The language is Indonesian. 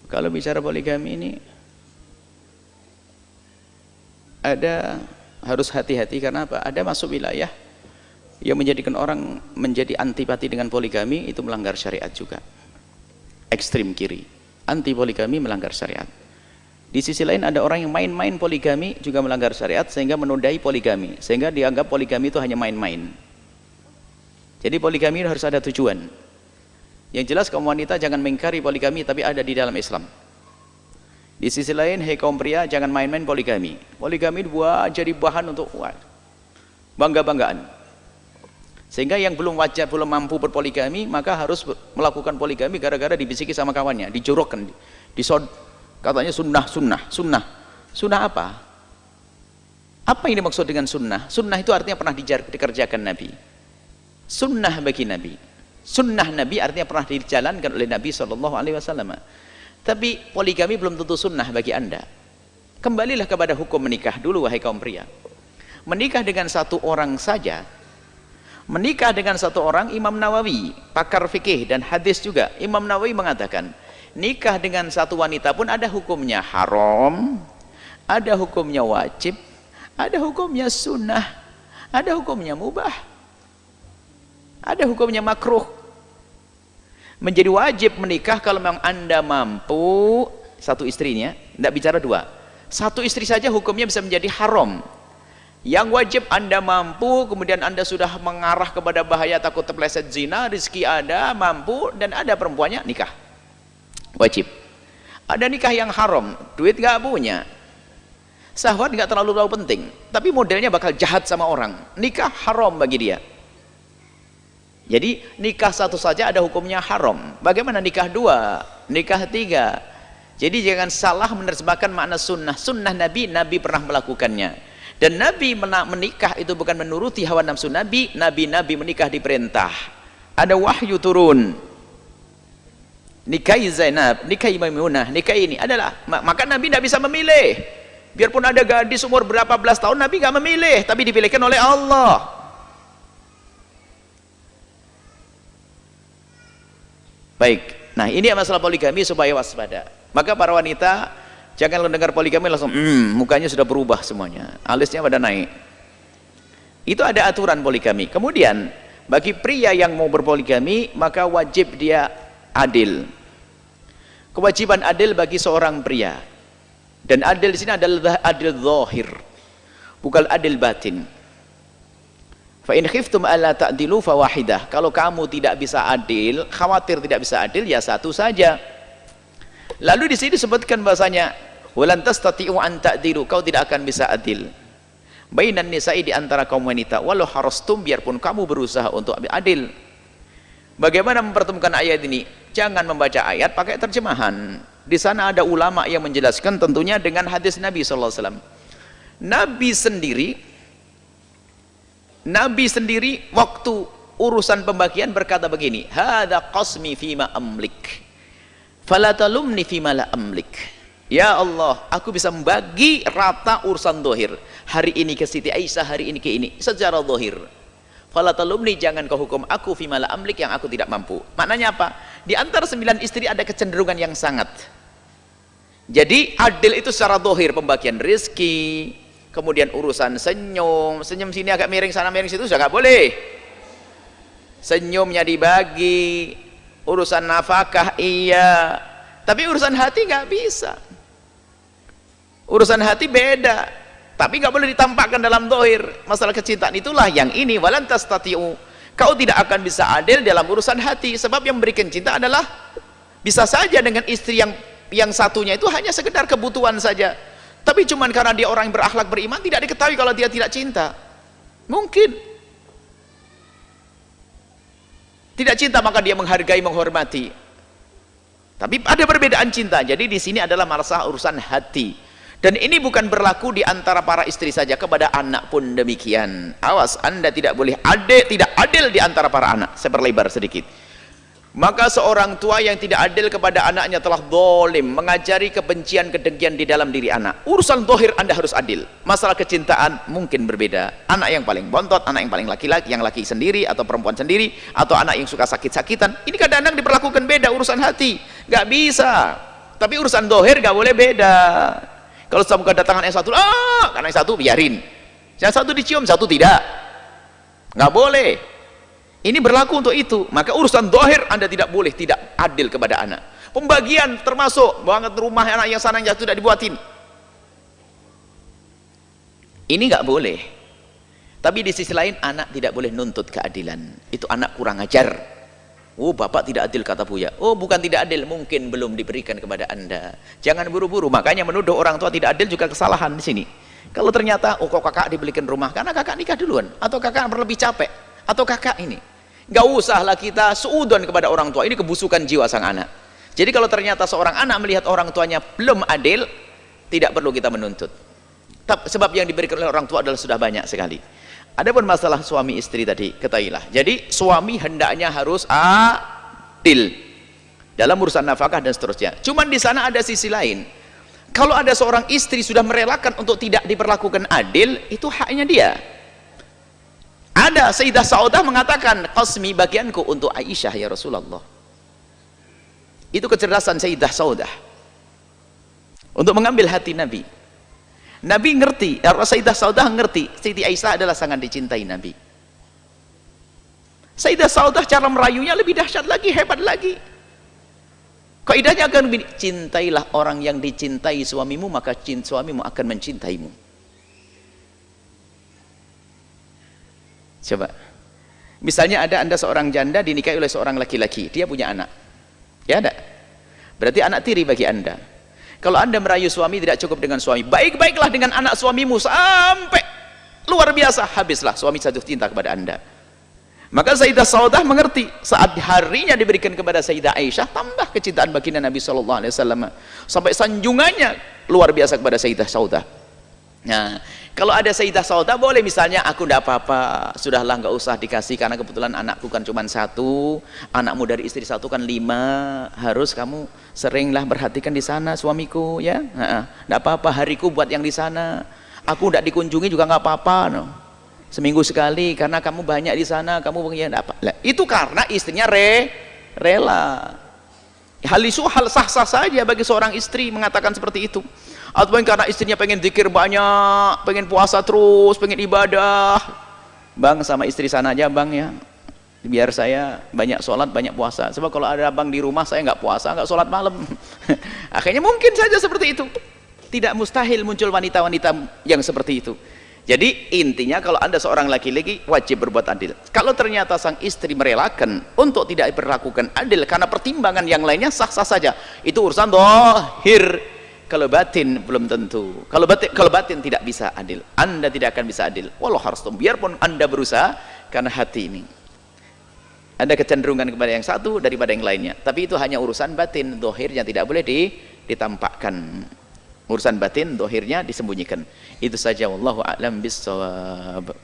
Kalau bicara poligami ini harus hati-hati. Karena apa? Ada masuk wilayah yang menjadikan orang menjadi antipati dengan poligami, itu melanggar syariat juga. Ekstrim kiri, anti poligami melanggar syariat. Di sisi lain ada orang yang main-main poligami juga melanggar syariat, sehingga menodai poligami, sehingga dianggap poligami itu hanya main-main. Jadi poligami itu harus ada tujuan. Yang jelas kaum wanita jangan mengingkari poligami, tapi ada di dalam Islam. Di sisi lain, hei kaum pria, jangan main-main poligami. Poligami dibuat jadi bahan untuk bangga-banggaan. Sehingga yang belum wajar, belum mampu berpoligami, maka harus melakukan poligami gara-gara dibisiki sama kawannya, dijorokkan, katanya sunnah apa? Apa yang dimaksud dengan sunnah? Sunnah itu artinya pernah dikerjakan Nabi. Sunnah bagi Nabi. Sunnah Nabi artinya pernah dijalankan oleh Nabi SAW. Tapi poligami belum tentu sunnah bagi anda. Kembalilah kepada hukum menikah dulu, wahai kaum pria. Menikah dengan satu orang saja, menikah dengan satu orang, Imam Nawawi, pakar fikih dan hadis juga, Imam Nawawi mengatakan, nikah dengan satu wanita pun ada hukumnya haram, ada hukumnya wajib, ada hukumnya sunnah, ada hukumnya mubah, ada hukumnya makruh. Menjadi wajib menikah kalau memang anda mampu satu istrinya, tidak bicara dua, satu istri saja hukumnya bisa menjadi haram. Yang wajib anda mampu, kemudian anda sudah mengarah kepada bahaya takut terpeleset zina, rezeki ada, mampu, dan ada perempuannya, nikah wajib. Ada nikah yang haram, duit nggak punya, syahwat nggak terlalu penting, tapi modelnya bakal jahat sama orang, nikah haram bagi dia. Jadi nikah satu saja ada hukumnya haram, bagaimana nikah dua, nikah tiga? Jadi jangan salah menerjemahkan makna sunnah. Sunnah Nabi, Nabi pernah melakukannya, dan Nabi menikah itu bukan menuruti hawa nafsu Nabi. Nabi menikah diperintah, ada wahyu turun, nikahi Zainab, nikahi Maimunah, nikahi ini adalah, maka Nabi tidak bisa memilih. Biarpun ada gadis umur berapa belas tahun, Nabi nggak memilih, tapi dipilihkan oleh Allah. Baik, nah ini masalah poligami supaya waspada. Maka para wanita jangan mendengar poligami langsung mukanya sudah berubah semuanya, alisnya pada naik. Itu ada aturan poligami. Kemudian bagi pria yang mau berpoligami, maka wajib dia adil. Kewajiban adil bagi seorang pria, dan adil di sini adalah adil zahir, bukan adil batin. Fa in khiftum alla ta'dilu fawahidah. Kalau kamu tidak bisa adil, khawatir tidak bisa adil, ya satu saja. Lalu di sini disebutkan bahasanya walan tastati'u an ta'dilu, kau tidak akan bisa adil bainan nisa'i, di antara kaum wanita, walau harastum, biarpun kamu berusaha untuk adil. Bagaimana mempertemukan ayat ini? Jangan membaca ayat pakai terjemahan. Di sana ada ulama yang menjelaskan, tentunya dengan hadis Nabi sallallahu alaihi wasallam. Nabi sendiri waktu urusan pembagian berkata begini, hadza qasmi fima amlik fala talumni fima la amlik. Ya Allah, aku bisa membagi rata urusan zahir, hari ini ke Siti Aisyah, hari ini ke ini, secara zahir. Fala talumni, jangan kau hukum aku fima la amlik, yang aku tidak mampu. Maknanya apa? Di antara 9 istri ada kecenderungan yang sangat. Jadi adil itu secara zahir, pembagian rezeki, kemudian urusan senyum sini agak miring sana miring situ sudah nggak boleh, senyumnya dibagi, urusan nafkah iya, tapi urusan hati nggak bisa. Urusan hati beda, tapi nggak boleh ditampakkan dalam zahir. Masalah kecintaan itulah yang ini, walan tastati'u, kau tidak akan bisa adil dalam urusan hati, sebab yang memberikan cinta adalah, bisa saja dengan istri yang satunya itu hanya sekedar kebutuhan saja, tapi cuman karena dia orang yang berakhlak beriman, tidak diketahui kalau dia tidak cinta. Mungkin tidak cinta maka dia menghargai, menghormati, tapi ada perbedaan cinta. Jadi di sini adalah masalah urusan hati, dan ini bukan berlaku di antara para istri saja, kepada anak pun demikian. Awas, anda tidak boleh tidak adil di antara para anak. Saya perlebar sedikit. Maka seorang tua yang tidak adil kepada anaknya telah zalim, mengajari kebencian, kedengkian di dalam diri anak. Urusan zahir anda harus adil. Masalah kecintaan mungkin berbeda. Anak yang paling bontot, anak yang paling laki-laki, yang laki sendiri atau perempuan sendiri, atau anak yang suka sakit-sakitan, ini kadang-kadang diperlakukan beda. Urusan hati nggak bisa. Tapi urusan dohir gak boleh beda. Kalau kamu kedatangan yang satu, karena yang satu biarin, yang satu dicium, satu tidak, nggak boleh. Ini berlaku untuk itu. Maka urusan dohir Anda tidak boleh tidak adil kepada anak. Pembagian termasuk banget rumah anak yang sana yang jatuh tidak dibuatin, ini nggak boleh. Tapi di sisi lain anak tidak boleh nuntut keadilan. Itu anak kurang ajar. Oh, bapak tidak adil kata Buya. Oh, bukan tidak adil, mungkin belum diberikan kepada Anda. Jangan buru-buru. Makanya menuduh orang tua tidak adil juga kesalahan di sini. Kalau ternyata kok kakak dibelikan rumah karena kakak nikah duluan, atau kakak berlebih capek, atau kakak ini, nggak usahlah kita suudon kepada orang tua. Ini kebusukan jiwa sang anak. Jadi kalau ternyata seorang anak melihat orang tuanya belum adil, tidak perlu kita menuntut. Sebab yang diberikan oleh orang tua adalah sudah banyak sekali. Adapun masalah suami istri tadi, ketahuilah. Jadi suami hendaknya harus adil dalam urusan nafkah dan seterusnya. Cuman di sana ada sisi lain. Kalau ada seorang istri sudah merelakan untuk tidak diperlakukan adil, itu haknya dia. Ada Sayyidah Saudah mengatakan, qasmi bagianku untuk Aisyah ya Rasulullah. Itu kecerdasan Sayyidah Saudah untuk mengambil hati Nabi. Nabi ngerti, Sayyidah Saudah ngerti Siti Aisyah adalah sangat dicintai Nabi. Sayyidah Saudah cara merayunya lebih dahsyat lagi, hebat lagi. Kaidahnya akan begini, cintailah orang yang dicintai suamimu, maka suamimu akan mencintaimu. Coba, misalnya ada Anda seorang janda dinikahi oleh seorang laki-laki, dia punya anak, ya ada, berarti anak tiri bagi Anda. Kalau Anda merayu suami tidak cukup dengan suami, baik-baiklah dengan anak suamimu sampai luar biasa, habislah suami jatuh cinta kepada Anda. Maka Sayyidah Saudah mengerti, saat harinya diberikan kepada Sayyidah Aisyah, tambah kecintaan baginda Nabi SAW, sampai sanjungannya luar biasa kepada Sayyidah Saudah. Nah, kalau ada Sayyidah Saudah boleh misalnya, aku tidak apa-apa, sudahlah nggak usah dikasih karena kebetulan anakku kan cuma satu, anakmu dari istri satu kan 5, harus kamu seringlah perhatikan di sana suamiku ya. Tidak apa-apa, hariku buat yang di sana, aku tidak dikunjungi juga nggak apa-apa, no. Seminggu sekali karena kamu banyak di sana, kamu ya apa. Itu karena istrinya rela. Hal sah-sah saja bagi seorang istri mengatakan seperti itu. Atau karena istrinya pengen zikir banyak, pengen puasa terus, pengen ibadah, bang sama istri sana aja bang ya, biar saya banyak sholat banyak puasa, sebab kalau ada abang di rumah saya nggak puasa nggak sholat malam. Akhirnya mungkin saja seperti itu. Tidak mustahil muncul wanita-wanita yang seperti itu. Jadi intinya kalau Anda seorang laki-laki wajib berbuat adil. Kalau ternyata sang istri merelakan untuk tidak diperlakukan adil karena pertimbangan yang lainnya, sah-sah saja, itu urusan dohir. Kalau batin belum tentu. Kalau batin tidak bisa adil. Anda tidak akan bisa adil. Walau harus biarpun Anda berusaha, karena hati ini ada kecenderungan kepada yang satu daripada yang lainnya. Tapi itu hanya urusan batin, dohirnya tidak boleh ditampakkan. Urusan batin, dohirnya disembunyikan. Itu saja. Wallahu a'lam bissawab.